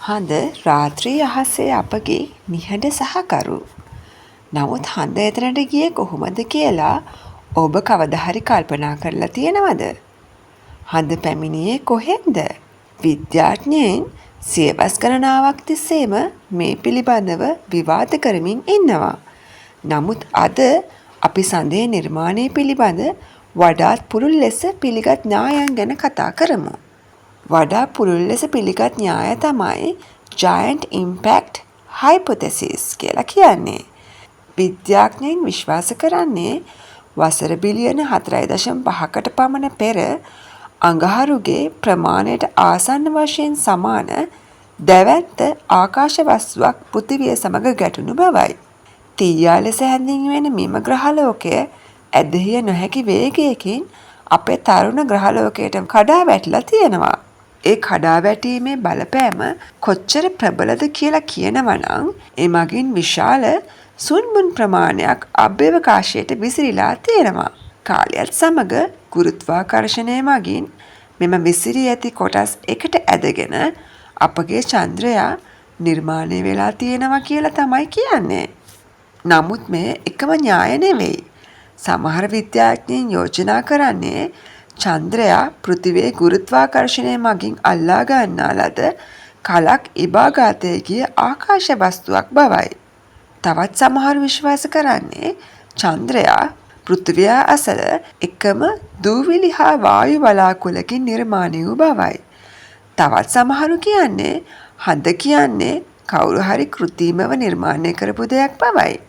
හඳ රාත්‍රී අහසේ අපගේ නිහඬ සහකරු. නමුත් හඳ එතනට ගියේ කොහොමද කියලා ඔබ කවදා හරි කල්පනා කරලා තියෙනවද? හඳ පැමිණියේ කොහෙන්ද? විද්‍යාඥයන් සියවස් ගණනාවක් තිස්සේම මේ පිළිබඳව විවාද කරමින් ඉන්නවා. නමුත් අද අපි සඳේ නිර්මාණය පිළිබඳ වඩාත් පුළුල් ලෙස පිළිගත් න්‍යායන් ගැන කතා කරමු. වඩා පුළුල් ලෙස පිළිගත් න්‍යාය තමයි ජයන්ට් ඉම්පැක්ට් හයිපොතෙසිස් කියලා කියන්නේ. විද්‍යාඥයන් විශ්වාස කරන්නේ වසර බිලියන 4.5කට පමණ පෙර අඟහරුගේ ප්‍රමාණයට ආසන්න වශයෙන් සමාන දැවැන්ත ආකාශ වස්තුවක් පෘථිවිය සමග ගැටුණු බවයි. තීයා ලෙස හැඳින්වෙන මෙම ග්‍රහලෝකය ඇදහිය නොහැකි වේගයකින් අපේ තරුණ ග්‍රහලෝකයට කඩා වැටිලා තියෙනවා. ඒ කඩා වැටීමේ බලපෑම කොච්චර ප්‍රබලද කියලා කියනවා නම් එමගින් විශාල සුන්බුන් ප්‍රමාණයක් අභ්‍යවකාශයට විසිරීලා තියෙනවා. කාලයත් සමග ගුරුත්වාකර්ෂණය මගින් මෙම විසිරී ඇති කොටස් එකට ඇදගෙන අපගේ චන්ද්‍රයා නිර්මාණය වෙලා තියෙනවා කියලා තමයි කියන්නේ. නමුත් මේ එකම න්‍යාය නෙවෙයි. සමහර විද්‍යාඥයන් යෝජනා කරන්නේ චන්ද්‍රයා පෘථිවියේ ගුරුත්වාකර්ෂණය මගින් අල්ලා ගන්නා ලද කලක් ඉබාගාතයේ ගිය ආකාශ වස්තුවක් බවයි. තවත් සමහරු විශ්වාස කරන්නේ චන්ද්‍රයා පෘථිවිය අසල එකම දූවිලි හා වායු වලාකුළකින් නිර්මාණය වූ බවයි. තවත් සමහරු කියන්නේ හඳ කියන්නේ කවුරු හරි කෘත්‍රිමව නිර්මාණය කරපු දෙයක් බවයි.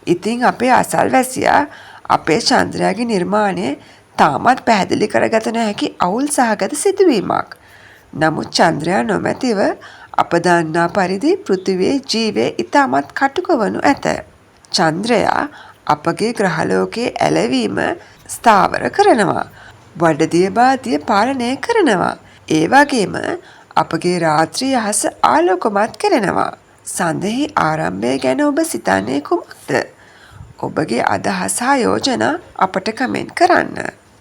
ඉතින් අපේ අසල්වැසියා අපේ චන්ද්‍රයාගේ නිර්මාණය තාමත් පැහැදිලි කරගත නොහැකි අවුල් සහගත සිදුවීමක්. නමුත් චන්ද්‍රයා නොමැතිව අප දන්නා පරිදි පෘථිවියේ ජීවය ඉතාමත් කටුක වනු ඇත. චන්ද්‍රයා අපගේ ග්‍රහලෝකයේ ඇලවීම ස්ථාවර කරනවා. වඩදිය බාදිය පාලනය කරනවා. ඒ වගේම අපගේ රාත්‍රී අහස ආලෝකමත් කරනවා. සඳෙහි ආරම්භය ගැන ඔබ සිතන්නේ කුමක්ද? ඔබගේ අදහස් හා යෝජනා අපට කමෙන්ට් කරන්න.